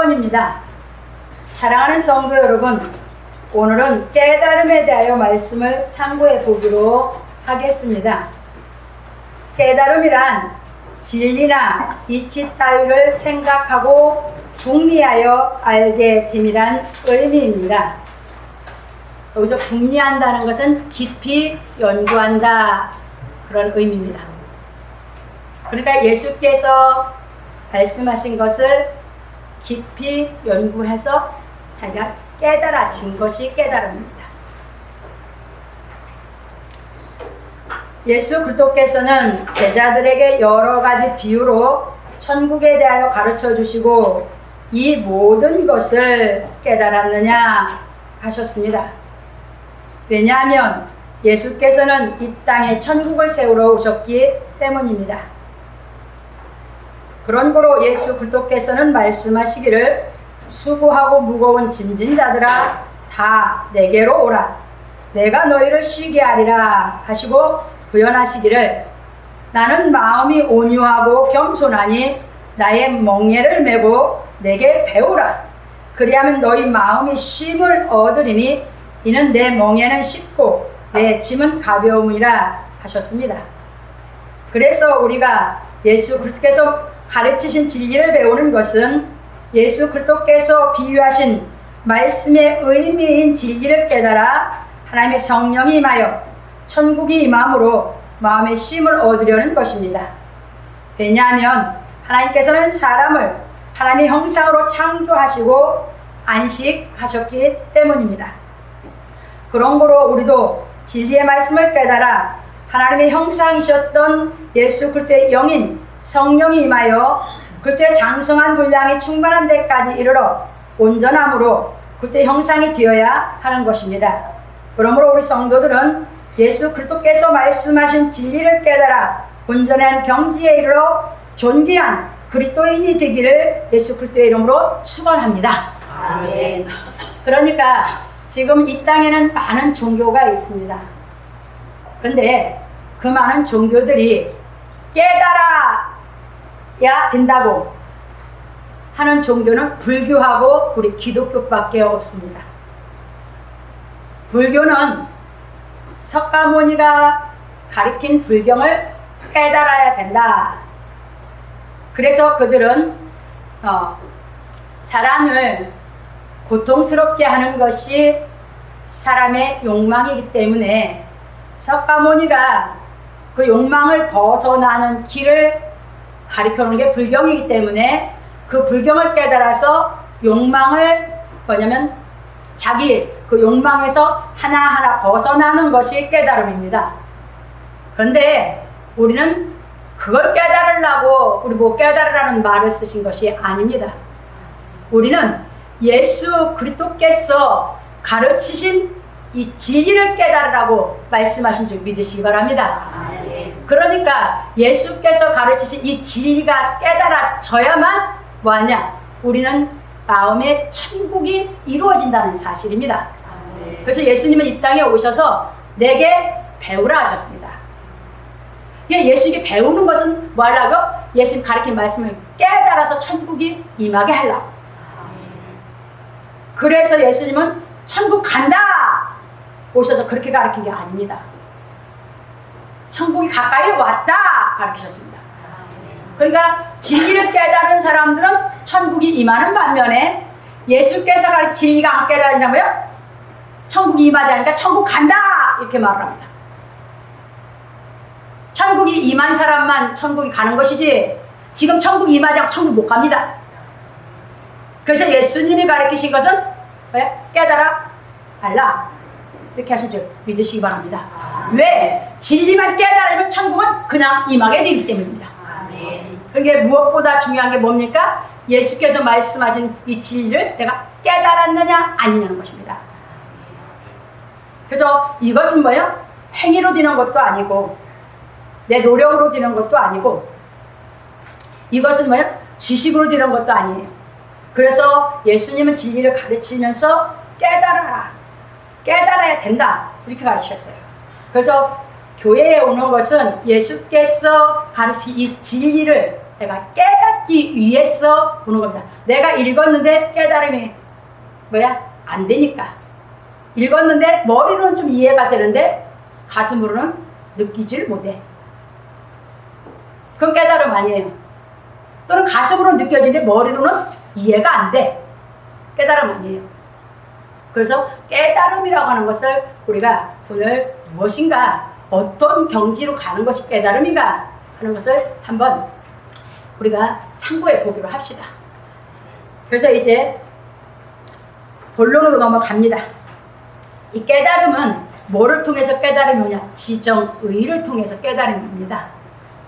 4번입니다. 사랑하는 성도 여러분, 오늘은 깨달음에 대하여 말씀을 상고해 보기로 하겠습니다. 깨달음이란 진리나 이치 따위를 생각하고 궁리하여 알게 됨이란 의미입니다. 여기서 궁리한다는 것은 깊이 연구한다, 그런 의미입니다. 그러니까 예수께서 말씀하신 것을 깊이 연구해서 자기가 깨달아진 것이 깨달음입니다. 예수 그리스도께서는 제자들에게 여러 가지 비유로 천국에 대하여 가르쳐 주시고 이 모든 것을 깨달았느냐 하셨습니다. 왜냐하면 예수께서는 이 땅에 천국을 세우러 오셨기 때문입니다. 그러므로 예수 그리스도께서는 말씀하시기를 수고하고 무거운 짐진 자들아 다 내게로 오라 내가 너희를 쉬게 하리라 하시고 부연하시기를 나는 마음이 온유하고 겸손하니 나의 멍에를 메고 내게 배우라 그리하면 너희 마음이 쉼을 얻으리니 이는 내 멍에는 쉽고 내 짐은 가벼움이라 하셨습니다. 그래서 우리가 예수 그리스도께서 가르치신 진리를 배우는 것은 예수 그리스도께서 비유하신 말씀의 의미인 진리를 깨달아 하나님의 성령이 임하여 천국이 임함으로 마음의 쉼을 얻으려는 것입니다. 왜냐하면 하나님께서는 사람을 하나님의 형상으로 창조하시고 안식하셨기 때문입니다. 그러므로 우리도 진리의 말씀을 깨달아 하나님의 형상이셨던 예수 그리스도의 영인 성령이 임하여 그리스도의 장성한 분량이 충만한 데까지 이르러 온전함으로 그리스도의 형상이 되어야 하는 것입니다. 그러므로 우리 성도들은 예수 그리스도께서 말씀하신 진리를 깨달아 온전한 경지에 이르러 존귀한 그리스도인이 되기를 예수 그리스도의 이름으로 축원합니다. 아멘. 그러니까 지금 이 땅에는 많은 종교가 있습니다. 근데 그 많은 종교들이 깨달아야 된다고 하는 종교는 불교하고 우리 기독교밖에 없습니다. 불교는 석가모니가 가르친 불경을 깨달아야 된다. 그래서 그들은 사람을 고통스럽게 하는 것이 사람의 욕망이기 때문에 석가모니가 그 욕망을 벗어나는 길을 가르쳐놓은 게 불경이기 때문에 그 불경을 깨달아서 욕망을 뭐냐면 자기 그 욕망에서 하나하나 벗어나는 것이 깨달음입니다. 그런데 우리는 그걸 깨달으려고 우리 못 깨달으라는 말을 쓰신 것이 아닙니다. 우리는 예수 그리스도께서 가르치신 이 진리를 깨달으라고 말씀하신 줄 믿으시기 바랍니다. 그러니까 예수께서 가르치신 이 진리가 깨달아져야만 뭐하냐? 우리는 마음의 천국이 이루어진다는 사실입니다. 그래서 예수님은 이 땅에 오셔서 내게 배우라 하셨습니다. 예수님께 배우는 것은 뭐 하려고? 예수님 가르친 말씀을 깨달아서 천국이 임하게 하려고. 그래서 예수님은 천국 간다 오셔서 그렇게 가르친 게 아닙니다. 천국이 가까이 왔다 가르치셨습니다. 그러니까 진리를 깨달은 사람들은 천국이 임하는 반면에 예수께서 가르친 진리가 안 깨달으냐고요? 천국이 임하지 않으니까 천국 간다 이렇게 말을 합니다. 천국이 임한 사람만 천국이 가는 것이지 지금 천국이 임하지 않고 천국 못 갑니다. 그래서 예수님이 가르치신 것은 깨달아 알라 이렇게 하신 줄 믿으시기 바랍니다. 왜? 진리만 깨달으면 천국은 그냥 임하게 되기 때문입니다. 그러니까 무엇보다 중요한 게 뭡니까? 예수께서 말씀하신 이 진리를 내가 깨달았느냐 아니냐는 것입니다. 그래서 이것은 뭐예요? 행위로 되는 것도 아니고 내 노력으로 되는 것도 아니고 이것은 뭐예요? 지식으로 되는 것도 아니에요. 그래서 예수님은 진리를 가르치면서 깨달아야 된다 이렇게 가르치셨어요. 그래서 교회에 오는 것은 예수께서 가르치신 이 진리를 내가 깨닫 깨닫기 위해서 보는 겁니다. 내가 읽었는데 깨달음이 안 되니까. 읽었는데 머리로는 좀 이해가 되는데 가슴으로는 느끼질 못해. 그건 깨달음 아니에요. 또는 가슴으로 느껴지는데 머리로는 이해가 안 돼. 깨달음 아니에요. 그래서 깨달음이라고 하는 것을 우리가 오늘 무엇인가, 어떤 경지로 가는 것이 깨달음인가 하는 것을 한번 우리가 참고해 보기로 합시다. 그래서 이제 본론으로 넘어갑니다. 이 깨달음은 뭐를 통해서 깨달음이 오냐? 지정의를 통해서 깨달음이 옵니다.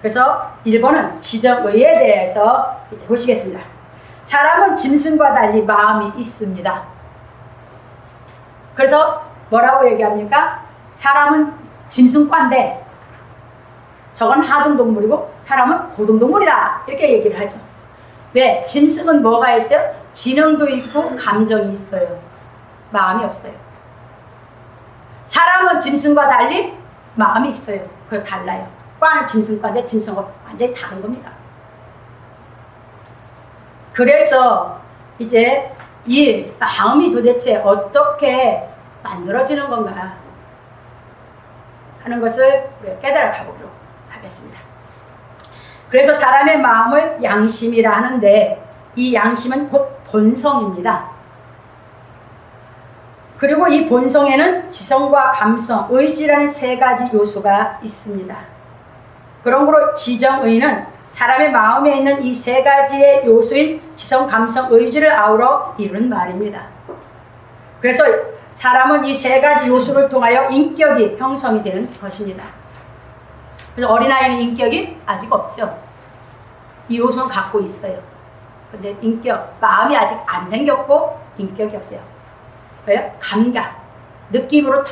그래서 1번은 지정의에 대해서 이제 보시겠습니다. 사람은 짐승과 달리 마음이 있습니다. 그래서 뭐라고 얘기합니까? 사람은 짐승과인데 저건 하등동물이고 사람은 고등동물이다. 이렇게 얘기를 하죠. 왜? 짐승은 뭐가 있어요? 지능도 있고 감정이 있어요. 마음이 없어요. 사람은 짐승과 달리 마음이 있어요. 그거 달라요. 과는 짐승과인데 짐승과 완전히 다른 겁니다. 그래서 이제 이 마음이 도대체 어떻게 만들어지는 건가 하는 것을 우리가 깨달아 가보도록 하겠습니다. 그래서 사람의 마음을 양심이라 하는데 이 양심은 곧 본성입니다. 그리고 이 본성에는 지성과 감성, 의지라는 세 가지 요소가 있습니다. 그러므로 지정의는 사람의 마음에 있는 이 세 가지의 요소인 지성, 감성, 의지를 아우러 이루는 말입니다. 그래서 사람은 이 세 가지 요소를 통하여 인격이 형성이 되는 것입니다. 그래서 어린아이는 인격이 아직 없죠. 이 요소는 갖고 있어요. 근데 인격, 마음이 아직 안 생겼고 인격이 없어요. 왜요? 감각, 느낌으로 다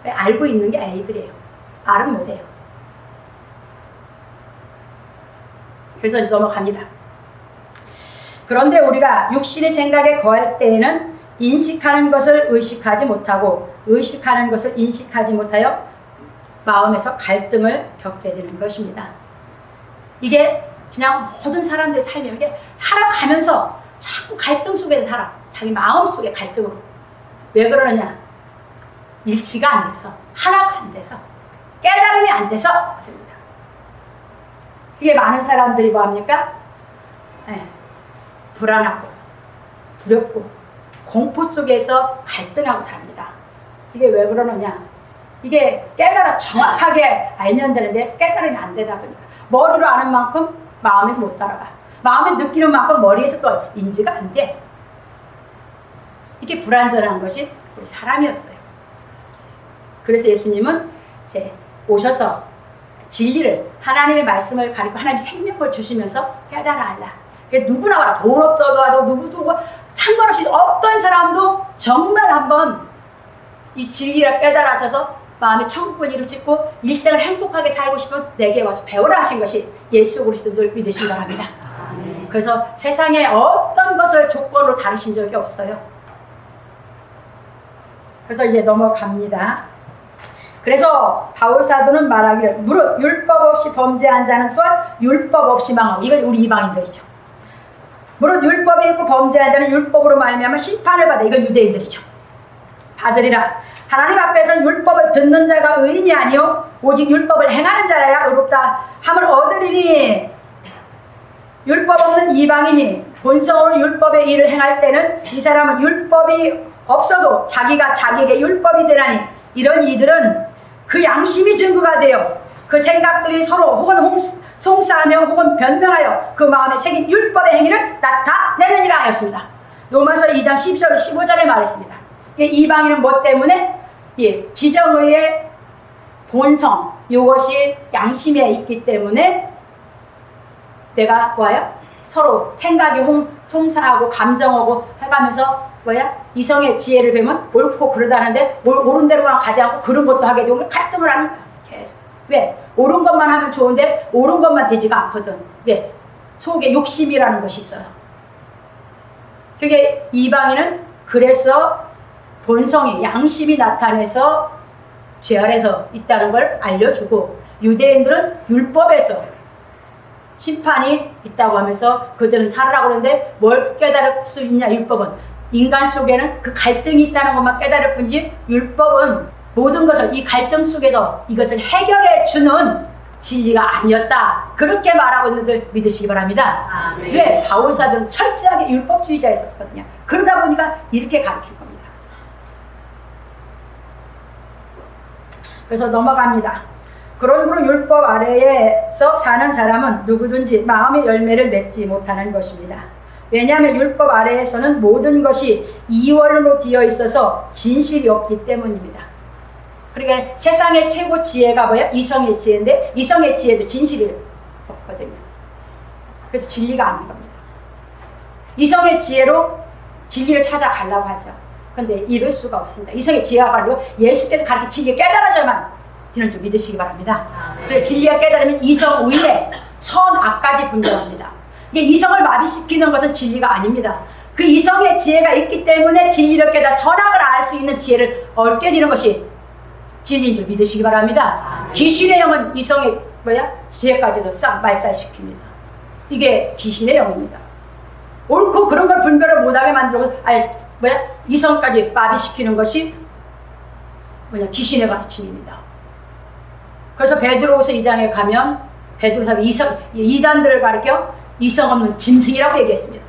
알고 있는 게 아이들이에요. 말은 못해요. 그래서 넘어갑니다. 그런데 우리가 육신의 생각에 거할 때에는 인식하는 것을 의식하지 못하고 의식하는 것을 인식하지 못하여 마음에서 갈등을 겪게 되는 것입니다. 이게 그냥 모든 사람들의 삶이에요. 이게 살아가면서 자꾸 갈등 속에서 살아. 자기 마음 속에 갈등으로. 왜 그러느냐? 일치가 안 돼서, 하나가 안 돼서, 깨달음이 안 돼서 그렇습니다. 이게 많은 사람들이 뭐합니까? 불안하고 두렵고 공포 속에서 갈등하고 삽니다. 이게 왜 그러느냐? 이게 깨달아 정확하게 알면 되는데 깨달음이 안 되다 보니까 머리로 아는 만큼 마음에서 못 따라가. 마음에 느끼는 만큼 머리에서 또 인지가 안 돼. 이게 불완전한 것이 우리 사람이었어요. 그래서 예수님은 이제 오셔서 진리를, 하나님의 말씀을 가리고 하나님의 생명을 주시면서 깨달아 알라. 누구나 와라. 돈 없어도 와도 누구도 상관없이 어떤 사람도 정말 한번 이 진리를 깨달아져서 마음의 천국을 이루고 일생을 행복하게 살고 싶으면 내게 와서 배우라 하신 것이 예수 그리스도를 믿으신 거랍니다. 그래서 세상에 어떤 것을 조건으로 다루신 적이 없어요. 그래서 이제 넘어갑니다. 그래서 바울 사도는 말하기를 무릇 율법 없이 범죄한 자는 또한 율법 없이 망하고, 이건 우리 이방인들이죠. 무릇 율법이 있고 범죄한 자는 율법으로 말미암아 심판을 받아, 이건 유대인들이죠. 받으리라. 하나님 앞에서는 율법을 듣는 자가 의인이 아니요 오직 율법을 행하는 자라야 의롭다 함을 얻으리니, 율법 없는 이방인이 본성으로 율법의 일을 행할 때는 이 사람은 율법이 없어도 자기가 자기에게 율법이 되나니, 이런 이들은 그 양심이 증거가 되어 그 생각들이 서로 혹은 송사하며 혹은 변명하여 그 마음에 새긴 율법의 행위를 나타내느니라 하였습니다. 로마서 2장 12절 15절에 말했습니다. 이방인은 뭐 때문에? 지정의의 본성, 이것이 양심에 있기 때문에 내가 서로 생각이 송사하고 감정하고 해가면서 이성의 지혜를 배우면 옳고 그러다는데 옳은 대로만 가지 않고 그런 것도 하게 되고 갈등을 하는 거야. 계속. 왜? 옳은 것만 하면 좋은데 옳은 것만 되지가 않거든. 왜? 속에 욕심이라는 것이 있어요. 그게 이방인은 그래서 본성이, 양심이 나타내서 죄 아래서 있다는 걸 알려주고, 유대인들은 율법에서 심판이 있다고 하면서 그들은 살으라고 그러는데 뭘 깨달을 수 있냐 율법은 인간 속에는 그 갈등이 있다는 것만 깨달을 뿐이지 율법은 모든 것을 이 갈등 속에서 이것을 해결해 주는 진리가 아니었다. 그렇게 말하고 있는 들 믿으시기 바랍니다. 아멘. 왜? 바울사들은 철저하게 율법주의자였었거든요. 그러다 보니까 이렇게 가르칠 겁니다. 그래서 넘어갑니다. 그러므로 율법 아래에서 사는 사람은 누구든지 마음의 열매를 맺지 못하는 것입니다. 왜냐하면 율법 아래에서는 모든 것이 이원으로 되어 있어서 진실이 없기 때문입니다. 그러니까 세상의 최고 지혜가 뭐야? 이성의 지혜인데 이성의 지혜도 진실이 없거든요. 그래서 진리가 아닌 겁니다. 이성의 지혜로 진리를 찾아가려고 하죠. 근데 이럴 수가 없습니다. 이성의 지혜가 가지고 예수께서 가르친 진리를 깨달아야만 되는 줄 믿으시기 바랍니다. 그래서 진리가 깨달으면 이성 우위에 선악까지 분별합니다. 이게 이성을 마비시키는 것은 진리가 아닙니다. 그 이성의 지혜가 있기 때문에 진리를 깨달아 선악을 알 수 있는 지혜를 얻게 되는 것이 진리인 줄 믿으시기 바랍니다. 귀신의 영은 이성의 지혜까지도 싹 말살시킵니다. 이게 귀신의 영입니다. 옳고 그런 걸 분별을 못하게 만들고 이성까지 마비시키는 것이 귀신의 가르침입니다. 그래서 베드로후서 2장에 가면 베드로서 이단들을 가리켜 이성 없는 짐승이라고 얘기했습니다.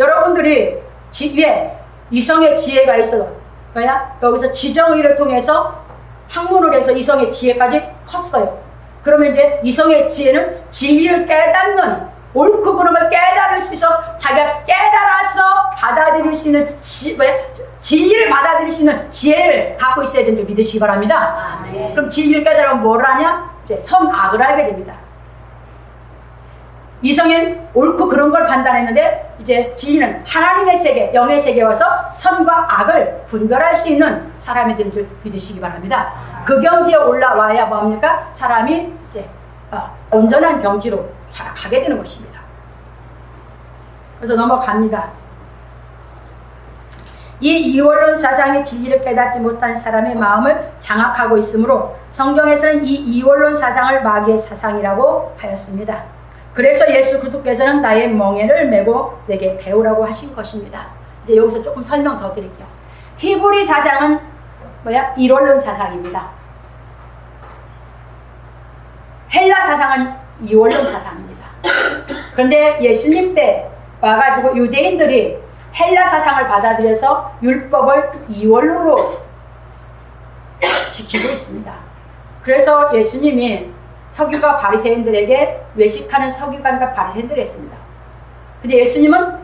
여러분들이 위에 이성의 지혜가 있어도 여기서 지정의를 통해서 학문을 해서 이성의 지혜까지 컸어요. 그러면 이제 이성의 지혜는 진리를 깨닫는 옳고 그런 걸 깨달을 수 있어 자기가 깨달아서 받아들일 수 있는 진리를 받아들일 수 있는 지혜를 갖고 있어야 되는 줄 믿으시기 바랍니다. 그럼 진리를 깨달으면 뭘 하냐? 이제 선악을 알게 됩니다. 이성은 옳고 그런 걸 판단했는데 이제 진리는 하나님의 세계, 영의 세계에 와서 선과 악을 분별할 수 있는 사람이 되는 줄 믿으시기 바랍니다. 그 경지에 올라와야 뭡니까? 사람이 이제 온전한 경지로 가게 되는 것입니다. 그래서 넘어갑니다. 이 이원론 사상의 진리를 깨닫지 못한 사람의 마음을 장악하고 있으므로 성경에서는 이 이원론 사상을 마귀의 사상이라고 하였습니다. 그래서 예수 그리스도께서는 나의 멍에를 메고 내게 배우라고 하신 것입니다. 이제 여기서 조금 설명 더 드릴게요. 히브리 사상은 이원론 사상입니다. 헬라 사상은 이원론 사상입니다. 그런데 예수님 때 와가지고 유대인들이 헬라 사상을 받아들여서 율법을 이원론으로 지키고 있습니다. 그래서 예수님이 서기관 바리새인들에게 외식하는 서기관과 바리새인들을 했습니다. 근데 예수님은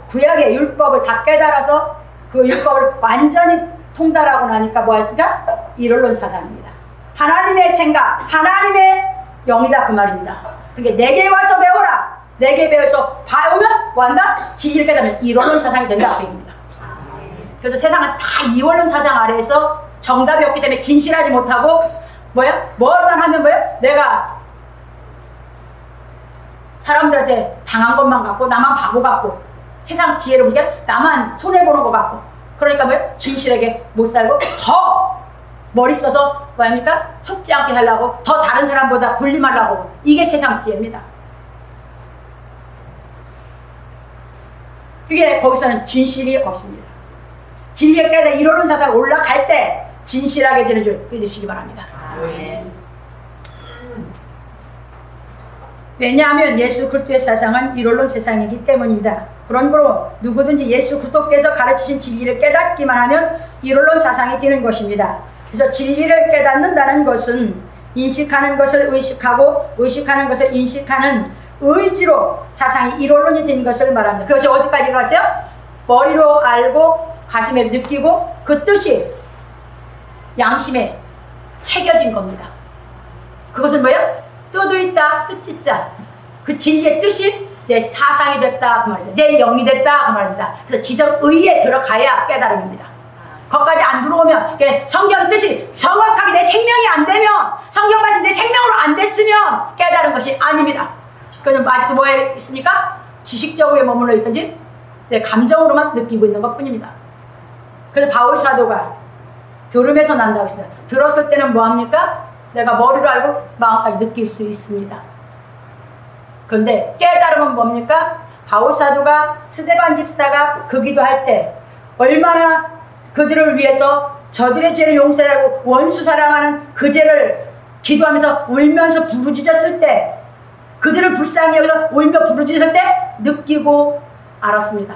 구약의 율법을 다 깨달아서 그 율법을 완전히 통달하고 나니까 뭐였습니까? 이원론 사상입니다. 하나님의 생각, 하나님의 영이다 그 말입니다. 그러니까 내게 와서 배워라. 내게 배워서 배우면 뭐한다? 진리를 깨달으면 이원론 사상이 된다 그 얘기입니다. 그래서 세상은 다 이원론 사상 아래에서 정답이 없기 때문에 진실하지 못하고 뭘만 하면 내가 사람들한테 당한 것만 같고 나만 바보 같고 세상 지혜를 보니까 나만 손해보는 것 같고 그러니까 진실하게 못 살고 더 머리 써서 속지 않게 하려고 더 다른 사람보다 군림하려고 이게 세상 지혜입니다. 그게 거기서는 진실이 없습니다. 진리에 깨달아 이론론 사상 올라갈 때 진실하게 되는 줄 믿으시기 바랍니다. 왜냐하면 예수 그리스도의 사상은 이론론 세상이기 때문입니다. 그러므로 누구든지 예수 그리스도께서 가르치신 진리를 깨닫기만 하면 이론론 사상이 되는 것입니다. 그래서 진리를 깨닫는다는 것은 인식하는 것을 의식하고 의식하는 것을 인식하는 의지로 사상이 이론론이 된 것을 말합니다. 그것이 어디까지 가세요? 머리로 알고 가슴에 느끼고 그 뜻이 양심에 새겨진 겁니다. 그것은 뜻도 있다, 뜻짓자. 그 진리의 뜻이 내 사상이 됐다 그 말입니다. 내 영이 됐다 그 말입니다. 그래서 지정의에 들어가야 깨달음입니다. 거기까지 안 들어오면 성경 뜻이 정확하게 내 생명이 안 되면 성경 말씀 내 생명으로 안 됐으면 깨달은 것이 아닙니다. 그래서 아직도 뭐에 있습니까? 지식적으로 머물러 있든지 내 감정으로만 느끼고 있는 것 뿐입니다. 그래서 바울 사도가 들음에서 난다고 했습니다. 들었을 때는 뭐합니까? 내가 머리로 알고 마음까지 느낄 수 있습니다. 그런데 깨달음은 뭡니까? 바울 사도가 스데반 집사가 그 기도할 때 얼마나 그들을 위해서 저들의 죄를 용서하고 원수 사랑하는 그 죄를 기도하면서 울면서 부르짖었을 때, 그들을 불쌍히 여기서 울며 부르짖었을 때 느끼고 알았습니다.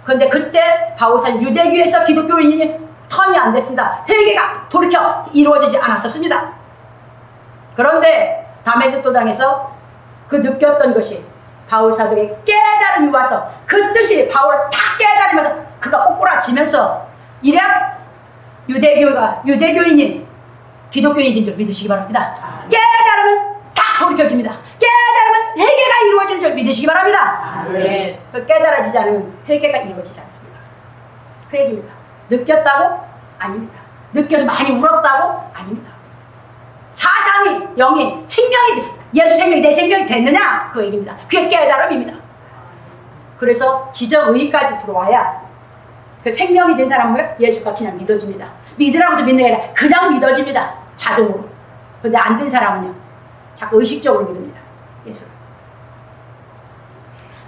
그런데 그때 바울사는 유대교에서 기독교인이 턴이 안 됐습니다. 회개가 돌이켜 이루어지지 않았었습니다. 그런데 다메섹 도당에서 그 느꼈던 것이 바울사도에게 깨달음이 와서 그 뜻이 바울을 탁 깨달으면서 그가 꼬꾸라지면서 이래 유대교인이 기독교인인 줄 믿으시기 바랍니다. 깨달음은 탁 돌이켜집니다. 깨달음은 회개가 이루어지는 줄 믿으시기 바랍니다. 그 깨달아지지 않으면 회개가 이루어지지 않습니다. 그 얘기입니다. 느꼈다고? 아닙니다. 느껴서 많이 울었다고? 아닙니다. 사상이, 영이, 생명이, 예수 생명이 내 생명이 됐느냐? 그 얘기입니다. 그게 깨달음입니다. 그래서 지정의까지 들어와야 그 생명이 된 사람은 뭐예요? 예수가 그냥 믿어집니다. 믿으라고 해서 믿는 게 아니라 그냥 믿어집니다. 자동으로. 근데 안 된 사람은요, 자꾸 의식적으로 믿습니다. 예수를.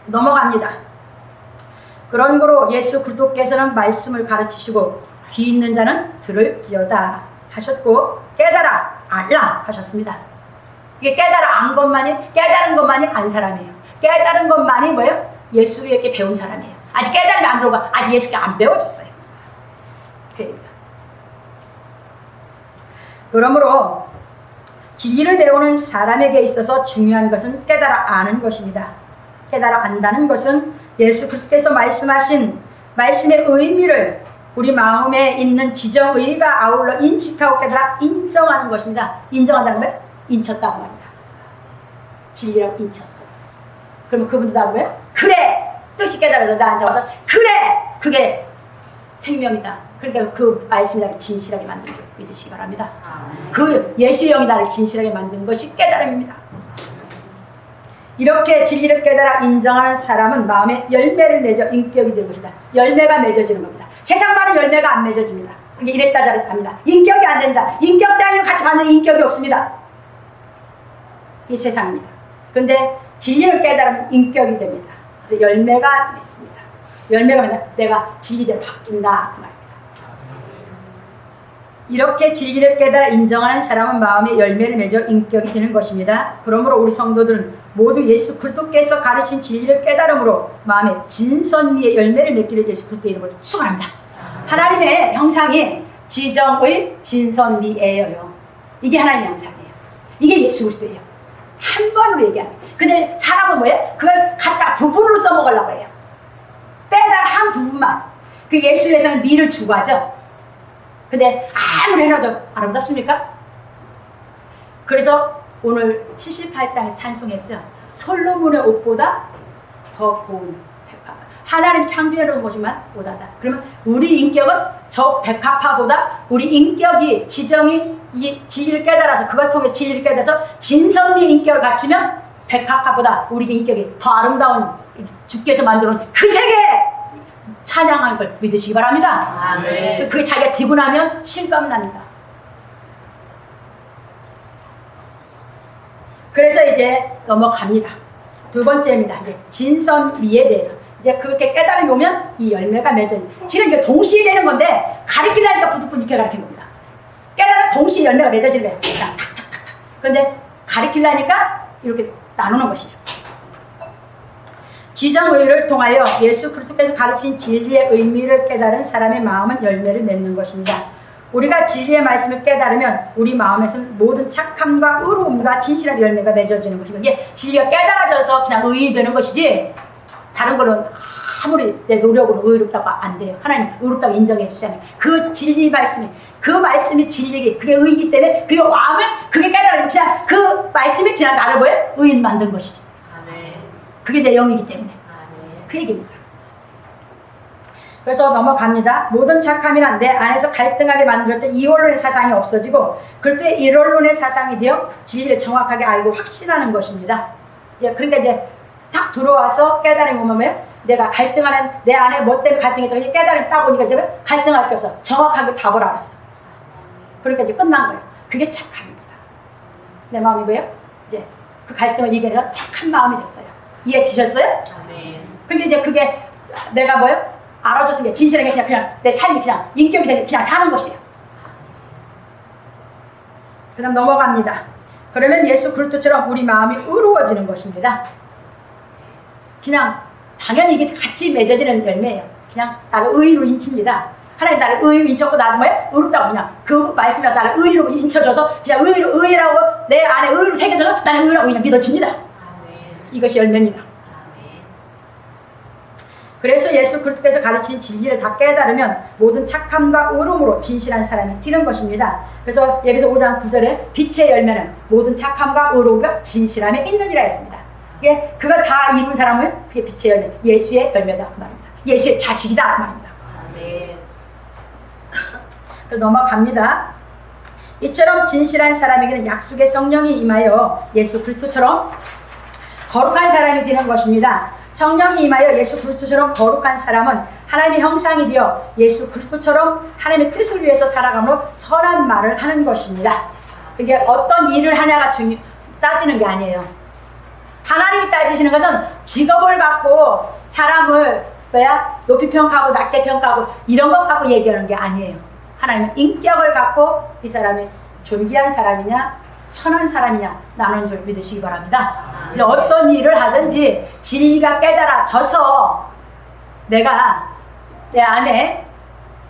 넘어갑니다. 그런 거로 예수 그리스도께서는 말씀을 가르치시고 귀 있는 자는 들을지어다 하셨고 깨달아 알라 하셨습니다. 이게 깨달아 안 것만이, 깨달은 것만이 안 사람이에요. 깨달은 것만이 뭐예요? 예수에게 배운 사람이에요. 아직 깨달음이 안 들어가, 아직 예수께 안 배워졌어요. 그 얘기입니다. 그러므로 진리를 배우는 사람에게 있어서 중요한 것은 깨달아 아는 것입니다. 깨달아 안다는 것은 예수 그리스도께서 말씀하신 말씀의 의미를 우리 마음에 있는 지정의가 아울러 인식하고 깨달아 인정하는 것입니다. 인정한다는 말? 인쳤다고 합니다. 진리라고 인쳤어. 그러면 그분도 나도 왜? 그래! 뜻이 깨달아서 나한테 와서 그래! 그게 생명이다. 그러니까 그 말씀이 나를 진실하게 만든 줄 믿으시기 바랍니다. 그 예수의 영이 나를 진실하게 만든 것이 깨달음입니다. 이렇게 진리를 깨달아 인정하는 사람은 마음에 열매를 맺어 인격이 되는 것입니다. 열매가 맺어지는 겁니다. 세상 말은 열매가 안 맺어집니다. 이게 이랬다 저랬다 합니다. 인격이 안 됩니다. 인격장애를 같이 받는 인격이 없습니다. 이 세상입니다. 근데 진리를 깨달으면 인격이 됩니다. 그래서 열매가 맺습니다. 열매가 맺으면 내가 진리대로 바뀐다 그 말입니다. 이렇게 진리를 깨달아 인정하는 사람은 마음에 열매를 맺어 인격이 되는 것입니다. 그러므로 우리 성도들은 모두 예수 그리스도께서 가르친 진리를 깨달음으로 마음에 진선미의 열매를 맺기를 예수 그리스도의 이름으로 축원합니다. 하나님의 형상이 지정의 진선미예요. 이게 하나님의 형상이에요. 이게 예수 그리스도예요. 한 번으로 얘기하는 거예요. 근데 사람은 뭐예요? 그걸 갖다 부분으로 써먹으려고 해요. 빼다가 한 부분만. 그 예수에서는 미를 주고하죠. 근데 아무리 해놔도 아름답습니까? 그래서 오늘 78장에서 찬송했죠. 솔로몬의 옷보다 더 고운 백합. 하나님 창조해 놓은 것이만 오다다. 그러면 우리 인격은 저 백합화보다 우리 인격이 지정이 이 진리를 깨달아서 그걸 통해서 진리를 깨달아서 진선미의 인격을 갖추면 백합화보다 우리 인격이 더 아름다운 주께서 만들어놓은 그 세계 찬양한 걸 믿으시기 바랍니다. 아멘. 그게 자기가 되고 나면 실감납니다. 그래서 이제 넘어갑니다. 두 번째입니다. 이제 진선미에 대해서. 이제 그렇게 깨달음이 오면 이 열매가 맺어요. 실은 이게 동시에 되는 건데 가르치려니까 부득부득하게 가르치는 겁니다. 깨달음 동시에 열매가 맺어지는 거예요. 탁탁탁탁. 그런데 가르치려니까 이렇게 나누는 것이죠. 지정의를 통하여 예수 그리스도께서 가르친 진리의 의미를 깨달은 사람의 마음은 열매를 맺는 것입니다. 우리가 진리의 말씀을 깨달으면 우리 마음에서는 모든 착함과 의로움과 진실한 열매가 맺어지는 것입니다. 이게 진리가 깨달아져서 그냥 의인이 되는 것이지 다른 거는 아무리 내 노력으로 의롭다고 안 돼요. 하나님 의롭다고 인정해 주잖아요. 그 진리 말씀이 그 말씀이 진리기 그게 의이기 때문에 그게 와면 그게 깨달으면 그냥 그 말씀이 그냥 나를 뭐예요? 의인 만든 것이지. 그게 내 영이기 때문에. 그 얘기입니다. 그래서 넘어갑니다. 모든 착함이란 내 안에서 갈등하게 만들었던 이원론의 사상이 없어지고 그리스도의 일원론의 사상이 되어 진리를 정확하게 알고 확신하는 것입니다. 이제 그러니까 이제 딱 들어와서 깨달음이 오면 뭐예요? 내가 갈등하는 내 안에 뭐 때문에 갈등했던 깨달음이 딱 오니까 이제 갈등할 게 없어. 정확하게 답을 알았어. 그러니까 이제 끝난 거예요. 그게 착함입니다. 내 마음이 뭐예요? 이제 그 갈등을 이겨내서 착한 마음이 됐어요. 이해 되셨어요? 아멘. 근데 이제 그게 내가 뭐예요? 알아줬은 게 진실하게 그냥 내 삶이 그냥 인격이 돼서 그냥 사는 것이에요. 그 다음 넘어갑니다. 그러면 예수 그리스도처럼 우리 마음이 의로워지는 것입니다. 그냥 당연히 이게 같이 맺어지는 열매예요. 그냥 나를 의로 인칩니다. 하나님 나를 의로 인쳤고 나도 뭐예요? 의롭다고 그냥 그 말씀이 나를 의로 인쳐줘서 그냥 의라고 내 안에 의로 새겨져서 나는 의라고 그냥 믿어집니다. 아멘. 이것이 열매입니다. 아멘. 그래서 예수 그리스도께서 가르친 진리를 다 깨달으면 모든 착함과 의로움으로 진실한 사람이 되는 것입니다. 그래서 예배서 5장 9절에 빛의 열매는 모든 착함과 의로움과 진실함에 있느니라 했습니다. 이게 그걸 다 이룬 사람은 그게 빛의 열매, 예수의 열매다 그 말입니다. 예수의 자식이다 그 말입니다. 아멘. 그래서 넘어갑니다. 이처럼 진실한 사람에게는 약속의 성령이 임하여 예수 그리스도처럼 거룩한 사람이 되는 것입니다. 성령이 임하여 예수 그리스도처럼 거룩한 사람은 하나님의 형상이 되어 예수 그리스도처럼 하나님의 뜻을 위해서 살아감으로 선한 말을 하는 것입니다. 그게 어떤 일을 하냐가 따지는 게 아니에요. 하나님이 따지시는 것은 직업을 갖고 사람을 높이 평가하고 낮게 평가하고 이런 것 갖고 얘기하는 게 아니에요. 하나님은 인격을 갖고 이 사람이 존귀한 사람이냐 천한 사람이냐 나누는 줄 믿으시기 바랍니다. 이제 어떤 일을 하든지 진리가 깨달아져서 내가 내 안에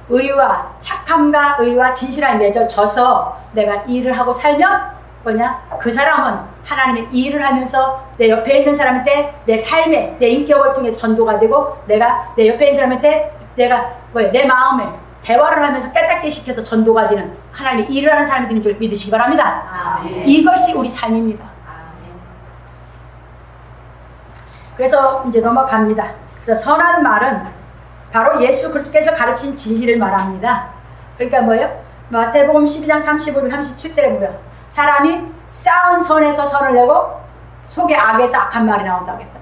의와 착함과 의와 진실함이 맺어져서 내가 일을 하고 살면 뭐냐? 그 사람은 하나님의 일을 하면서 내 옆에 있는 사람한테 내 삶에 내 인격을 통해서 전도가 되고 내가 내 옆에 있는 사람한테 내가 내 마음에 대화를 하면서 깨닫게 시켜서 전도가 되는 하나님의 일을 하는 사람이 되는 줄 믿으시기 바랍니다. 아멘. 이것이 우리 삶입니다. 아멘. 그래서 이제 넘어갑니다. 그래서 선한 말은 바로 예수 그리스도께서 가르친 진리를 말합니다. 그러니까 뭐예요? 마태복음 12장 35, 37절에 보면 사람이 쌓은 선에서 선을 내고 속에 악에서 악한 말이 나온다고 했거든.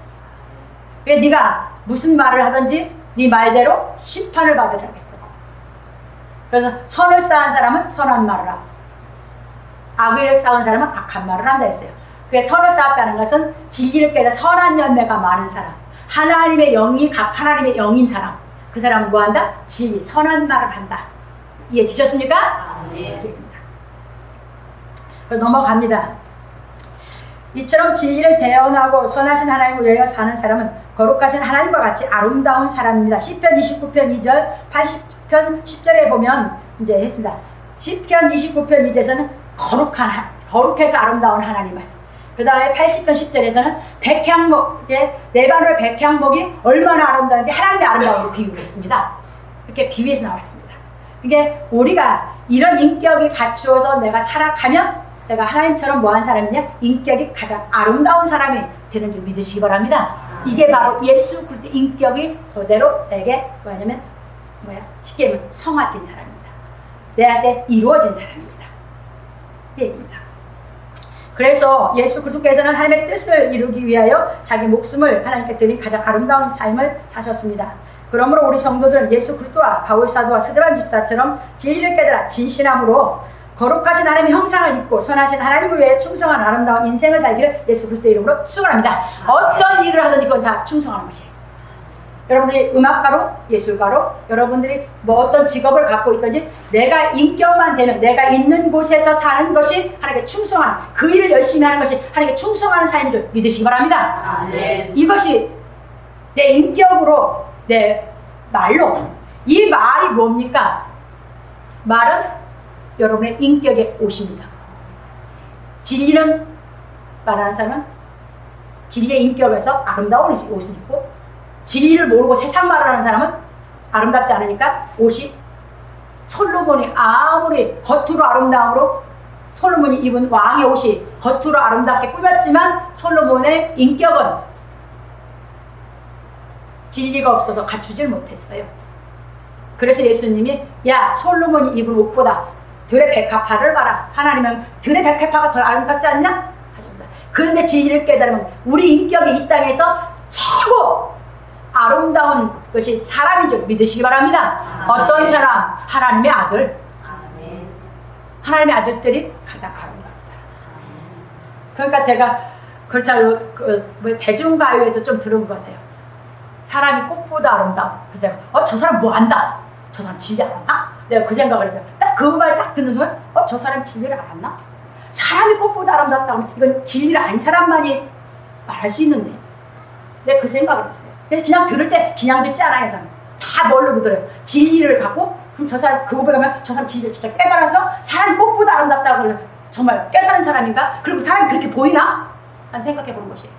왜 네가 무슨 말을 하든지 네 말대로 심판을 받으라고 했거든. 그래서 선을 쌓은 사람은 선한 말을 하고 악을 쌓은 사람은 악한 말을 한다 했어요. 그래서 선을 쌓았다는 것은 진리를 깨달아 선한 열매가 많은 사람, 하나님의 영이 하나님의 영인 사람, 그 사람은 뭐한다? 진리, 선한 말을 한다. 이해 되셨습니까? 아멘. 넘어갑니다. 이처럼 진리를 대언하고 선하신 하나님을 위하여 사는 사람은 거룩하신 하나님과 같이 아름다운 사람입니다. 시편 29편 2절, 80편 10절에 보면 이제 했습니다. 시편 29편 2절에서는 거룩해서 아름다운 하나님을, 그 다음에 80편 10절에서는 백향목, 이제 네바노의 백향목이 얼마나 아름다운지 하나님의 아름다움으로 비유를 했습니다. 이렇게 비유해서 나왔습니다. 그게 우리가 이런 인격을 갖추어서 내가 살아가면 내가 하나님처럼 뭐한 사람이냐? 인격이 가장 아름다운 사람이 되는 줄 믿으시기 바랍니다. 이게 바로 예수 그리스도 인격이 그대로 내게 뭐냐면 쉽게 말하면 성화된 사람입니다. 내한테 이루어진 사람입니다. 이 얘기입니다. 그래서 예수 그리스도께서는 하나님의 뜻을 이루기 위하여 자기 목숨을 하나님께 드린 가장 아름다운 삶을 사셨습니다. 그러므로 우리 성도들은 예수 그리스도와 바울 사도와 스데반 집사처럼 진리를 깨달아 진실함으로 거룩하신 하나님의 형상을 입고 선하신 하나님을 위해 충성한 아름다운 인생을 살기를 예수 그리스도의 이름으로 축원합니다. 어떤 일을 하든지 그건 다 충성하는 것이에요. 여러분들이 음악가로, 예술가로, 여러분들이 뭐 어떤 직업을 갖고 있든지 내가 인격만 되면 내가 있는 곳에서 사는 것이 하나님께 충성하는, 그 일을 열심히 하는 것이 하나님께 충성하는 삶인 줄 믿으시기 바랍니다. 아멘. 이것이 내 인격으로, 내 말로, 이 말이 뭡니까? 말은 여러분의 인격의 옷입니다. 진리는 말하는 사람은 진리의 인격에서 아름다운 옷을 입고, 진리를 모르고 세상 말을 하는 사람은 아름답지 않으니까 옷이, 솔로몬이 아무리 겉으로 아름다움으로 솔로몬이 입은 왕의 옷이 겉으로 아름답게 꾸몄지만 솔로몬의 인격은 진리가 없어서 갖추질 못했어요. 그래서 예수님이 야, 솔로몬이 입은 옷보다 들의 백합화를 봐라. 하나님은 들의 백합화가 더 아름답지 않냐? 하셨습니다. 그런데 진리를 깨달으면 우리 인격이 이 땅에서 최고 아름다운 것이 사람인 줄 믿으시기 바랍니다. 어떤 사람? 하나님의 아들. 하나님의 아들들이 가장 아름다운 사람. 그러니까 제가 그렇잖아요. 뭐 대중가요에서 좀 들은 것 같아요. 사람이 꽃보다 아름다워. 그래서 내가 저 사람 뭐 안다. 저 사람 진리 알았나? 내가 그 생각을 했어요. 딱 그 말 딱 듣는 순간 저 사람 진리를 알았나? 사람이 꽃보다 아름답다고 이건 진리를 아닌 사람만이 말할 수 있는데 내가 그 생각을 했어요. 그냥 들을 때 그냥 듣지 않아요. 저는 다 뭘로 들어요. 진리를 갖고 그럼 저 사람 그 고백하면 저 사람 진리를 진짜 깨달아서 사람이 꽃보다 아름답다고 그래서 정말 깨달은 사람인가? 그리고 사람이 그렇게 보이나? 난 생각해 보는 것이에요.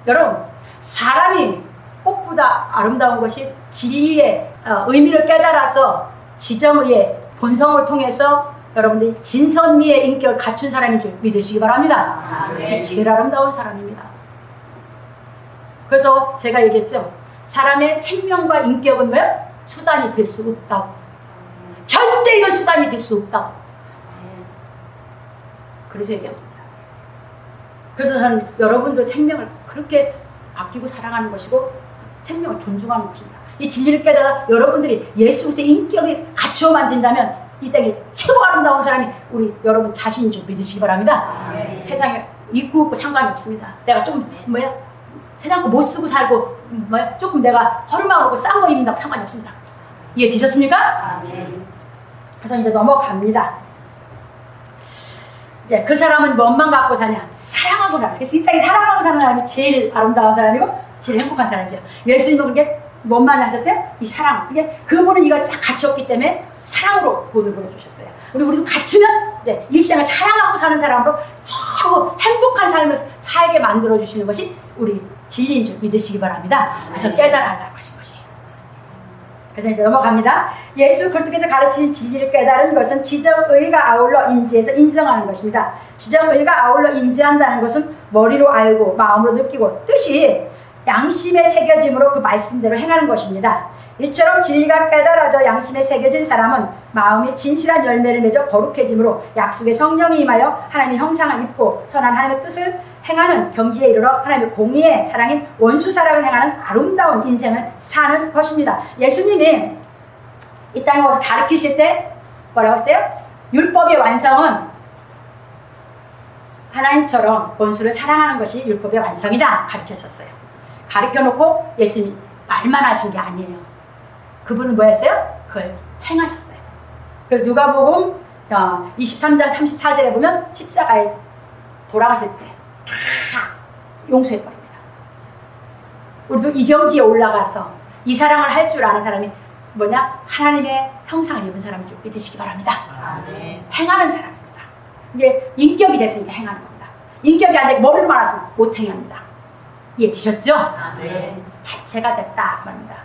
여러분 사람이 꽃보다 아름다운 것이 진리의 의미를 깨달아서 지정의의 본성을 통해서 여러분들이 진선미의 인격을 갖춘 사람인 줄 믿으시기 바랍니다. 이게 제일 아름다운 사람입니다. 그래서 제가 얘기했죠. 사람의 생명과 인격은 뭐야? 수단이 될 수 없다고. 절대 이건 수단이 될 수 없다고. 그래서 얘기합니다. 그래서 저는 여러분들 생명을 그렇게 아끼고 사랑하는 것이고 생명을 존중하는 것입니다. 이 진리를 깨달아 여러분들이 예수 그리스도의 인격이 갖추어 만든다면 이 땅에 최고 아름다운 사람이 우리 여러분 자신인 줄 믿으시기 바랍니다. 세상에 있고 없고 상관이 없습니다. 내가 좀 세상 거 못 쓰고 살고 조금 내가 허름하고 싼 거 입는다고 상관이 없습니다. 이해되셨습니까? 그래서 이제 넘어갑니다. 이제 그 사람은 뭔만 갖고 사냐? 사랑하고 살아. 그래서 이 땅에 사랑하고 사는 사람이 제일 아름다운 사람이고 제일 행복한 사람이죠. 예수님은 그게 뭔만 하셨어요? 이 사랑. 그게 그분은 이걸 싹 갖췄기 때문에 사랑으로 본을 보여주셨어요. 우리도 갖추면 이제 일생을 사랑하고 사는 사람으로 최고 행복한 삶을 살게 만들어 주시는 것이 우리 진리인 줄 믿으시기 바랍니다. 그래서 깨달아라고 하신 것이에요. 그래서 이제 넘어갑니다. 예수 그리스도께서 가르치신 진리를 깨달은 것은 지정의가 아울러 인지해서 인정하는 것입니다. 지정의가 아울러 인지한다는 것은 머리로 알고 마음으로 느끼고 뜻이 양심에 새겨짐으로 그 말씀대로 행하는 것입니다. 이처럼 진리가 깨달아져 양심에 새겨진 사람은 마음이 진실한 열매를 맺어 거룩해짐으로 약속의 성령이 임하여 하나님의 형상을 입고 선한 하나님의 뜻을 행하는 경지에 이르러 하나님의 공의의 사랑인 원수 사랑을 행하는 아름다운 인생을 사는 것입니다. 예수님이 이 땅에 와서 가르치실 때 뭐라고 했어요? 율법의 완성은 하나님처럼 원수를 사랑하는 것이 율법의 완성이다 가르치셨어요. 가르쳐놓고 예수님이 말만 하신 게 아니에요. 그분은 뭐였어요? 그걸 행하셨어요. 그래서 누가복음 23장 34절에 보면 십자가에 돌아가실 때 다 용서해버립니다. 우리도 이 경지에 올라가서 이 사랑을 할 줄 아는 사람이 뭐냐? 하나님의 형상을 입은 사람인 줄 믿으시기 바랍니다. 행하는 사람입니다. 이게 인격이 됐으니까 행하는 겁니다. 인격이 안 되고 머리로 말았으면 못 행합니다. 이해되셨죠? 자체가 됐다 말입니다.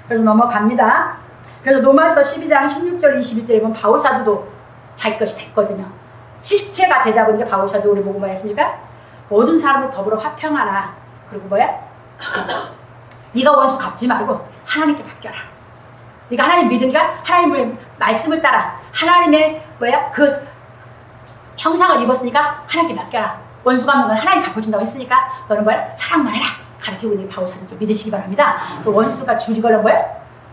그래서 넘어갑니다. 그래서 로마서 12장 16절 21절에 보면 바울사도도 자기 것이 됐거든요. 실체가 되다 보니까 바울사도 우리 보고 뭐 했습니까? 모든 사람들 더불어 화평하라. 그리고 뭐야? 네가 원수 갚지 말고 하나님께 맡겨라. 네가 하나님 믿으니까 하나님의 말씀을 따라 하나님의 그 형상을 입었으니까 하나님께 맡겨라. 원수 갚는 건 하나님 갚아준다고 했으니까 너는 사랑만 해라. 가르치고 있는 바울사도 좀 믿으시기 바랍니다. 그 원수가 줄이 걸려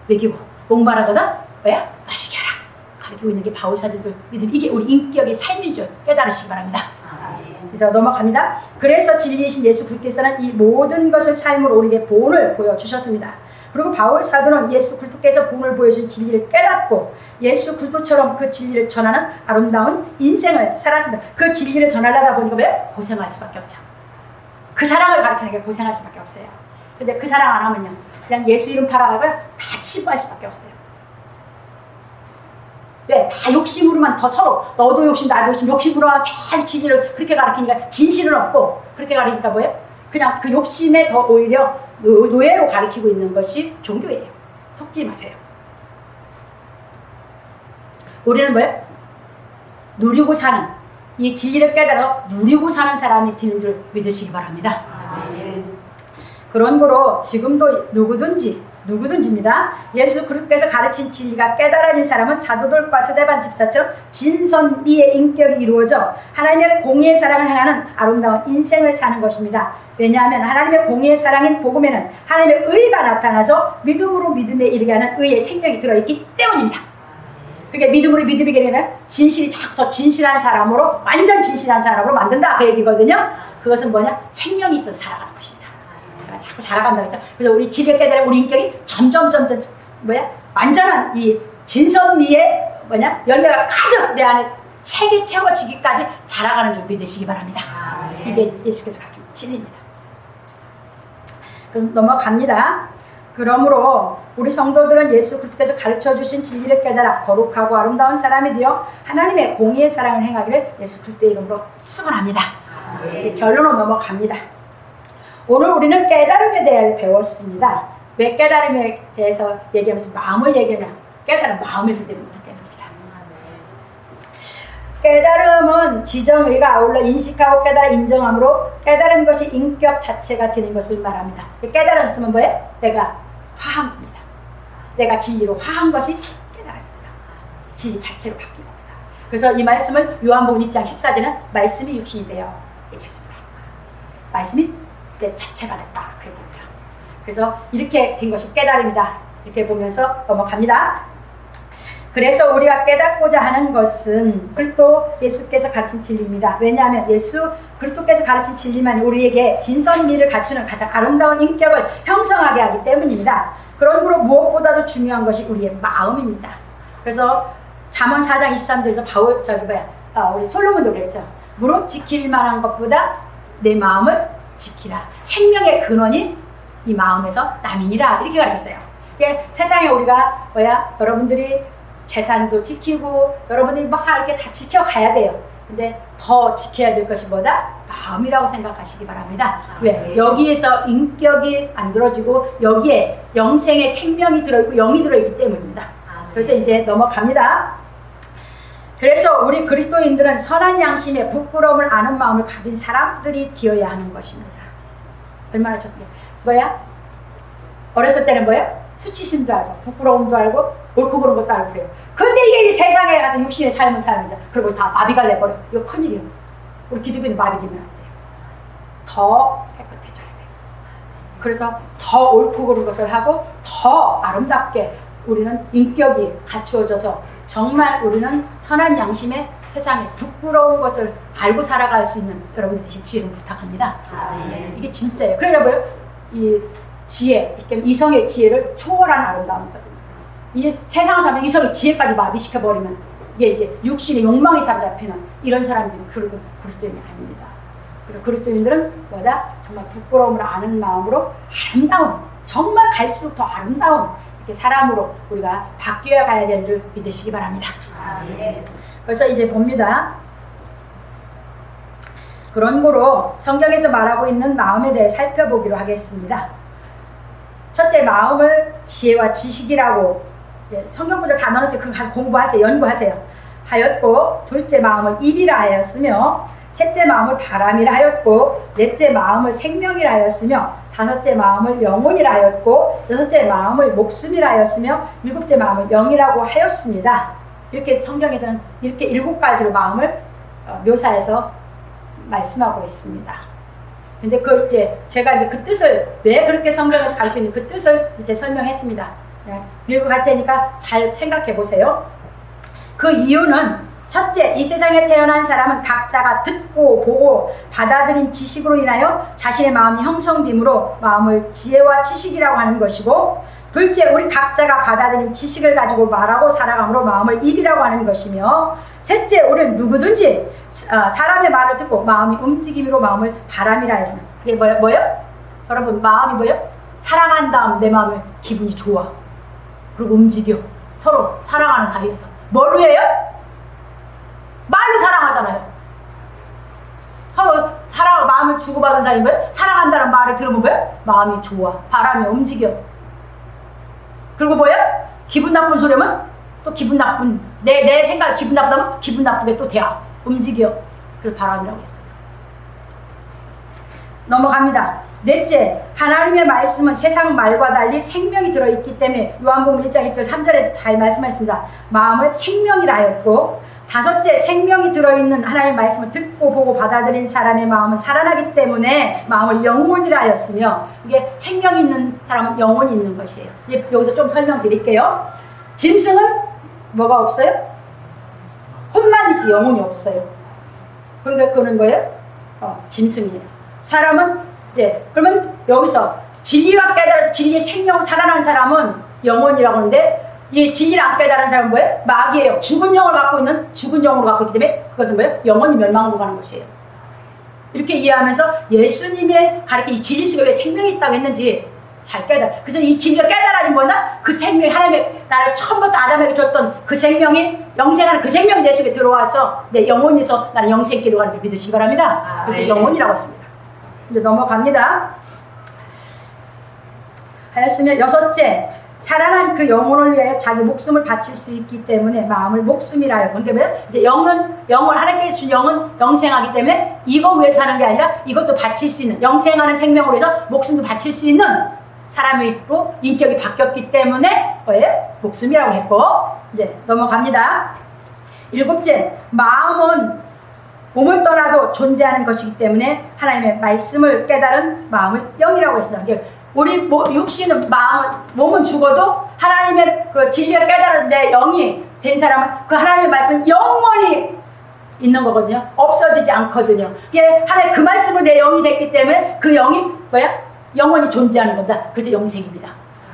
먹이고 목마르거든 마시게 하라. 가르치고 있는 게 바울사도들 믿음. 이게 우리 인격의 삶인 줄 깨달으시기 바랍니다. 그래서 넘어갑니다. 그래서 진리이신 예수 그리스도께서는 이 모든 것을 삶으로 우리에게 본을 보여주셨습니다. 그리고 바울 사도는 예수 그리스도께서 본을 보여준 진리를 깨닫고 예수 그리스도처럼 그 진리를 전하는 아름다운 인생을 살았습니다. 그 진리를 전하려다 보니까 고생할 수밖에 없죠. 그 사랑을 가르치는 게 고생할 수밖에 없어요. 근데 그 사랑 안 하면요 그냥 예수 이름 팔아가고 다 치부할 수밖에 없어요. 왜? 다 욕심으로만 더 서로 너도 욕심 나도 욕심 욕심으로만 계속 진리를 그렇게 가르치니까 진실은 없고 그렇게 가르치니까 그냥 그 욕심에 더 오히려 노예로 가르치고 있는 것이 종교예요. 속지 마세요. 우리는 누리고 사는 이 진리를 깨달아 누리고 사는 사람이 되는 줄 믿으시기 바랍니다. 그런 거로 지금도 누구든지입니다. 예수 그리스도께서 가르친 진리가 깨달아진 사람은 사도들과 스데반 집사처럼 진선미의 인격이 이루어져 하나님의 공의의 사랑을 행하는 아름다운 인생을 사는 것입니다. 왜냐하면 하나님의 공의의 사랑인 복음에는 하나님의 의가 나타나서 믿음으로 믿음에 이르게 하는 의의 생명이 들어있기 때문입니다. 그러니까 믿음이 되면 진실이 자꾸 더 진실한 사람으로, 완전 진실한 사람으로 만든다, 그 얘기거든요. 그것은 뭐냐? 생명이 있어서 살아가는 것입니다. 제가 자꾸 살아간다 그랬죠. 그래서 우리 지혜 깨달음, 우리 인격이 점점 완전한 이 진선미의 열매가 가득 내 안에 책이 채워지기까지 자라가는 줄 믿으시기 바랍니다. 이게 예수께서 가르친 진리입니다. 그럼 넘어갑니다. 그러므로 우리 성도들은 예수 그리스도께서 가르쳐주신 진리를 깨달아 거룩하고 아름다운 사람이 되어 하나님의 공의의 사랑을 행하기를 예수 그리스도의 이름으로 축원합니다. 결론으로 넘어갑니다. 오늘 우리는 깨달음에 대해 배웠습니다. 왜 깨달음에 대해서 얘기하면서 마음을 얘기하냐? 깨달음 마음에서 되는 거기 때문입니다. 깨달음은 지정의가 아울러 인식하고 깨달아 인정함으로 깨달은 것이 인격 자체가 되는 것을 말합니다. 깨달았으면 뭐예요? 내가 화한 겁니다. 내가 진리로 화한 것이 깨달음입니다. 진리 자체로 바뀐 겁니다. 그래서 이 말씀을 요한복음 2장 14절에는 말씀이 육신이 되어 얘기했습니다. 말씀이 내 자체가 됐다, 그 얘기입니다. 그래서 이렇게 된 것이 깨달음이다, 이렇게 보면서 넘어갑니다. 그래서 우리가 깨닫고자 하는 것은 그리스도 예수께서 가르친 진리입니다. 왜냐하면 예수 그리스도께서 가르친 진리만 우리에게 진선미를 갖추는 가장 아름다운 인격을 형성하게 하기 때문입니다. 그러므로 무엇보다도 중요한 것이 우리의 마음입니다. 그래서 잠언 4장 23절에서 우리 솔로몬도 그랬죠. 무릇 지킬 만한 것보다 내 마음을 지키라. 생명의 근원이 이 마음에서 남이니라, 이렇게 가르쳤어요. 세상에 우리가 여러분들이 재산도 지키고 여러분들이 막 이렇게 다 지켜가야 돼요. 근데 더 지켜야 될 것이 뭐다? 마음이라고 생각하시기 바랍니다. 왜? 여기에서 인격이 만들어지고 여기에 영생의 생명이 들어있고 영이 들어있기 때문입니다. 그래서 이제 넘어갑니다. 그래서 우리 그리스도인들은 선한 양심에 부끄러움을 아는 마음을 가진 사람들이 되어야 하는 것입니다. 얼마나 좋습니까? 어렸을 때는 수치심도 알고 부끄러움도 알고 옳고 그런 것도 알고 그래요. 근데 이게 세상에 가서 육신의 삶을 삽니다. 그리고 다 마비가 돼버려. 이거 큰일이에요. 우리 기독교는 마비되면 안 돼요. 더 깨끗해져야 돼요. 그래서 더 옳고 그런 것을 하고 더 아름답게 우리는 인격이 갖추어져서 정말 우리는 선한 양심에 세상에 부끄러운 것을 알고 살아갈 수 있는 여러분들 되신 주의를 부탁합니다. 이게 진짜예요. 그러니까 이 지혜, 이성의 지혜를 초월한 아름다움이거든요. 이제 세상 사람들 이성의 지혜까지 마비시켜버리면 이게 이제 육신의 욕망이 사로잡히는 이런 사람들이 그리스도인이 아닙니다. 그래서 그리스도인들은 정말 부끄러움을 아는 마음으로 아름다운, 정말 갈수록 더 아름다운 이렇게 사람으로 우리가 바뀌어 가야 되는 줄 믿으시기 바랍니다. 그래서 이제 봅니다. 그런 거로 성경에서 말하고 있는 마음에 대해 살펴보기로 하겠습니다. 첫째, 마음을 지혜와 지식이라고 성경 구절 다 나눠서 그거 가서 공부하세요. 연구하세요. 하였고, 둘째, 마음을 입이라 하였으며, 셋째, 마음을 바람이라 하였고, 넷째, 마음을 생명이라 하였으며, 다섯째, 마음을 영혼이라 하였고, 여섯째, 마음을 목숨이라 하였으며, 일곱째, 마음을 영이라고 하였습니다. 이렇게 성경에서는 이렇게 7가지로 마음을 묘사해서 말씀하고 있습니다. 근데 제가 그 뜻을, 왜 그렇게 성경에서 가르쳐 있는 그 뜻을 이제 설명했습니다. 읽고 갈 테니까 잘 생각해 보세요. 그 이유는 첫째, 이 세상에 태어난 사람은 각자가 듣고 보고 받아들인 지식으로 인하여 자신의 마음이 형성됨으로 마음을 지혜와 지식이라고 하는 것이고, 둘째, 우리 각자가 받아들인 지식을 가지고 말하고 살아감으로 마음을 입이라고 하는 것이며, 셋째, 우리는 누구든지 사람의 말을 듣고 마음이 움직임으로 마음을 바람이라 했습니다. 이게 뭐예요? 여러분, 마음이 뭐예요? 사랑한 다음 내 마음에 기분이 좋아. 그리고 움직여. 서로 사랑하는 사이에서. 뭘로 해요? 말로 사랑하잖아요. 서로 사랑을, 마음을 주고받은 사이인 거예요? 사랑한다는 말을 들으면 뭐예요? 마음이 좋아. 바람이 움직여. 그리고 뭐예요? 기분 나쁜 소리 하면 또 기분 나쁜, 내 생각이 기분 나쁘다면 기분 나쁘게 또 돼야 움직여. 그래서 바람이라고 했습니다. 넘어갑니다. 넷째, 하나님의 말씀은 세상 말과 달리 생명이 들어있기 때문에 요한복음 1장 1절 3절에 잘 말씀하셨습니다. 마음을 생명이라 하였고, 다섯째, 생명이 들어있는 하나님의 말씀을 듣고 보고 받아들인 사람의 마음은 살아나기 때문에 마음을 영혼이라 하였으며, 이게 생명이 있는 사람은 영혼이 있는 것이에요. 이제 여기서 좀 설명드릴게요. 짐승은 뭐가 없어요? 혼만 있지 영혼이 없어요. 그러니까 그는 뭐예요? 짐승이에요. 사람은 이제 그러면 여기서 진리와 깨달아서 진리의 생명으로 살아난 사람은 영혼이라고 하는데 이 진리를 안 깨달은 사람은 뭐예요? 마귀예요. 죽은 영을 갖고 있는 죽은 영으로 갖고 있기 때문에 그것은 뭐예요? 영혼이 멸망으로 가는 것이에요. 이렇게 이해하면서 예수님의 가르친 이 진리 속에 왜 생명이 있다고 했는지 잘 깨달아. 그래서 이 진리가 깨달아진 뭐냐? 그 생명이 하나님의 나를 처음부터 아담에게 줬던 그 생명이 영생하는 그 생명이 내 속에 들어와서 내 영혼에서 나는 영생길로 가는 줄 믿으시기 바랍니다. 그래서 네. 영혼이라고 했습니다. 이제 넘어갑니다. 하였으며 여섯째, 살아난 그 영혼을 위하여 자기 목숨을 바칠 수 있기 때문에 마음을 목숨이라 하여. 그러니까 뭐예요? 이제 영은 하나님께서 준 영은 영생하기 때문에 이거 위해서 사는 게 아니라 이것도 바칠 수 있는 영생하는 생명으로 해서 목숨도 바칠 수 있는 사람으로 인격이 바뀌었기 때문에 뭐예요? 목숨이라고 했고 이제 넘어갑니다. 일곱째, 마음은 몸을 떠나도 존재하는 것이기 때문에 하나님의 말씀을 깨달은 마음을 영이라고 했습니다. 우리 육신은 몸은 죽어도 하나님의 그 진리를 깨달아서 내 영이 된 사람은 그 하나님의 말씀은 영원히 있는 거거든요. 없어지지 않거든요. 이게 하나님 그 말씀으로 내 영이 됐기 때문에 그 영이 뭐야? 영원히 존재하는 겁니다. 그래서 영생입니다.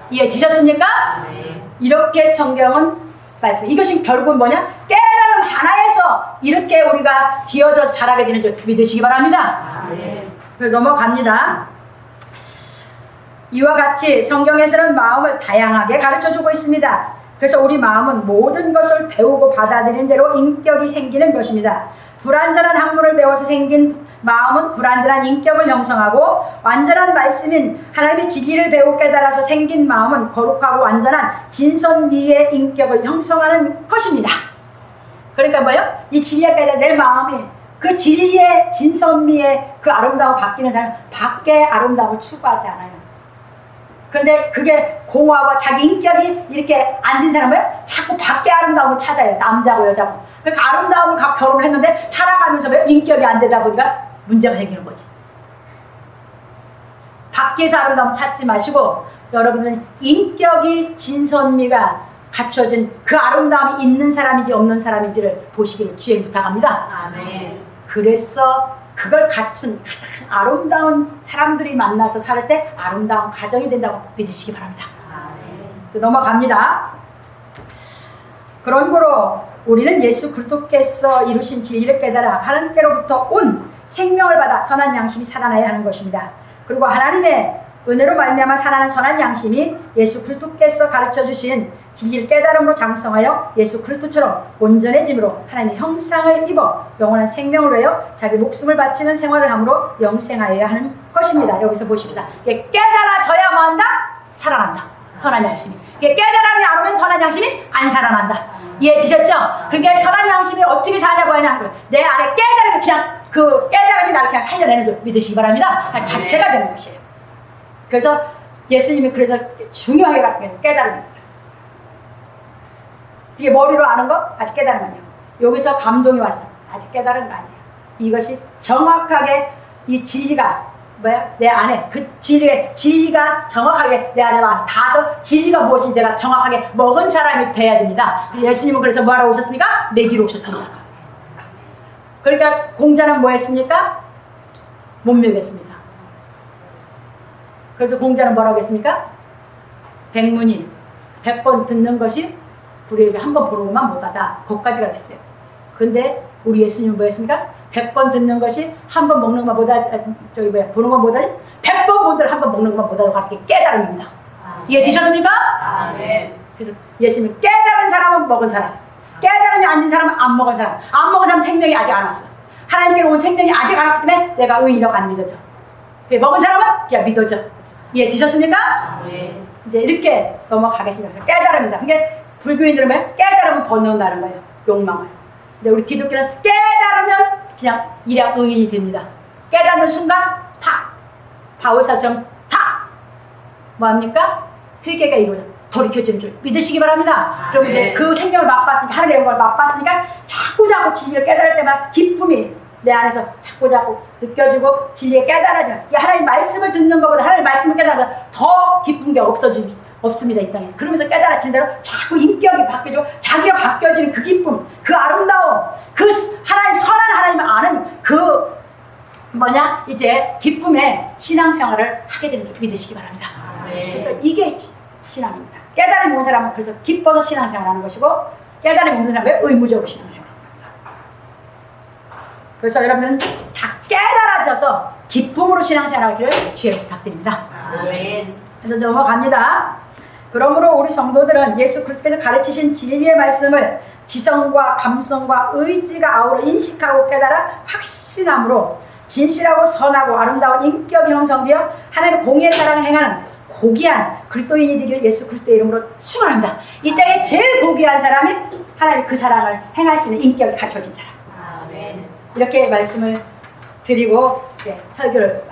이해 되셨습니까? 네. 이렇게 성경은 말씀. 이것이 결국은 뭐냐? 깨달음 하나에서 이렇게 우리가 되어져서 자라게 되는 줄 믿으시기 바랍니다. 네. 그래서 넘어갑니다. 이와 같이 성경에서는 마음을 다양하게 가르쳐주고 있습니다. 그래서 우리 마음은 모든 것을 배우고 받아들이는 대로 인격이 생기는 것입니다. 불완전한 학문을 배워서 생긴 마음은 불완전한 인격을 형성하고 완전한 말씀인 하나님의 진리를 배우고 깨달아서 생긴 마음은 거룩하고 완전한 진선미의 인격을 형성하는 것입니다. 그러니까 뭐예요? 이 진리에 깨달아 내 마음이 그 진리의 진선미의 그 아름다움을 바뀌는 사람은 밖의 아름다움을 추구하지 않아요. 그런데 그게 공허하고 자기 인격이 이렇게 안 된 사람은 자꾸 밖의 아름다움을 찾아요. 남자고 여자고. 그러니까 아름다움을 갖고 결혼을 했는데 살아가면서 왜 인격이 안 되다 보니까 문제가 생기는 거지. 밖에서 아름다움 찾지 마시고 여러분은 인격이 진선미가 갖춰진 그 아름다움이 있는 사람인지 없는 사람인지를 보시기를 주의 부탁합니다. 아멘. 그래서 그걸 갖춘 가장 아름다운 사람들이 만나서 살 때 아름다운 가정이 된다고 믿으시기 바랍니다. 아멘. 넘어갑니다. 그러므로 우리는 예수 그리스도께서 이루신 진리를 깨달아 하나님께로부터 온 생명을 받아 선한 양심이 살아나야 하는 것입니다. 그리고 하나님의 은혜로 말미암아 살아나는 선한 양심이 예수 그리스도께서 가르쳐 주신 진리를 깨달음으로 장성하여 예수 그리스도처럼 온전해짐으로 하나님의 형상을 입어 영원한 생명을 위하여 자기 목숨을 바치는 생활을 함으로 영생하여야 하는 것입니다. 여기서 보십시다. 이게 깨달아져야 뭐한다? 살아난다. 선한 양심이. 이게 깨달음이 안 오면 선한 양심이 안 살아난다. 이해되셨죠? 그러니까 선한 양심이 어떻게 사냐고 하냐는 거예요. 내 안에 깨달음이 그냥 그 깨달음이 나를 그냥 살려내는 줄 믿으시기 바랍니다. 자체가 되는 것이에요. 그래서 예수님이 그래서 중요하게 가르쳐요. 깨달음입니다. 이게 머리로 아는 거 아직 깨달음 아니에요. 여기서 감동이 왔어. 아직 깨달은 거 아니에요. 이것이 정확하게 이 진리가 뭐야? 내 안에 그 진리가 정확하게 내 안에 와서 닿아서 진리가 무엇인지 내가 정확하게 먹은 사람이 돼야 됩니다. 예수님은 그래서 뭐하러 오셨습니까? 먹이러 오셨습니다. 그러니까 공자는 뭐 했습니까? 못 먹였습니다. 그래서 공자는 뭐라고 했습니까? 백문이 100번 듣는 것이 불의에게 한 번 보는 것만 못하다. 거기까지 가르쳤어요. 근데 우리 예수님은 뭐 했습니까? 100번 듣는 것이 한 번 먹는 것보다 보는 것보다 100번 본들 한 번 먹는 것보다 그렇게 깨달음입니다. 이해되셨습니까? 아멘. 그래서 예수님은 깨달은 사람은 먹은 사람, 깨달음이 안 된 사람은 안 먹은 사람, 안 먹은 사람은 생명이 아직 안 왔어. 하나님께로 온 생명이 아직 안 왔기 때문에 내가 의인이라고 안 믿어져. 먹은 사람은 그냥 믿어져. 이해되셨습니까? 아멘. 이제 이렇게 넘어가겠습니다. 그래서 깨달음입니다. 그러니까 불교인들은 뭐예요? 깨달으면 번는다는 거예요. 욕망을. 근데 우리 기독교는 깨달으면 그냥 일약 의인이 됩니다. 깨닫는 순간 탁! 바울사처럼 탁! 뭐합니까? 회개가 이루어져 돌이켜지는 줄 믿으시기 바랍니다. 그럼 이제 그 생명을 맛봤으니까 하늘의 영광을 맛봤으니까 자꾸자꾸 진리를 깨달을 때마다 기쁨이 내 안에서 자꾸자꾸 느껴지고 진리에 깨달아져. 하나님 말씀을 듣는 것보다 하나님 말씀을 깨달으면 더 기쁜 게 없어지지 없습니다, 이 땅에. 그러면서 깨달아진 대로 자꾸 인격이 바뀌어지고 자기가 바뀌어지는 그 기쁨, 그 아름다움, 그 하나님, 선한 하나님을 아는 그 이제 기쁨의 신앙생활을 하게 되는 줄 믿으시기 바랍니다. 그래서 이게 신앙입니다. 깨달음이 온 사람은 그래서 기뻐서 신앙생활 하는 것이고, 깨달음이 없는 사람은 의무적으로 신앙생활 하는 겁니다. 그래서 여러분은 다 깨달아져서 기쁨으로 신앙생활하기를 주의 부탁드립니다. 아멘. 그래서 넘어갑니다. 그러므로 우리 성도들은 예수 그리스도께서 가르치신 진리의 말씀을 지성과 감성과 의지가 아우러 인식하고 깨달아 확신함으로 진실하고 선하고 아름다운 인격이 형성되어 하나님의 공의의 사랑을 행하는 고귀한 그리스도인이 되기를 예수 그리스도의 이름으로 축원합니다. 이 땅에 제일 고귀한 사람이 하나님의 그 사랑을 행할 수 있는 인격이 갖춰진 사람. 아멘. 이렇게 말씀을 드리고 이제 설교를 마치겠습니다.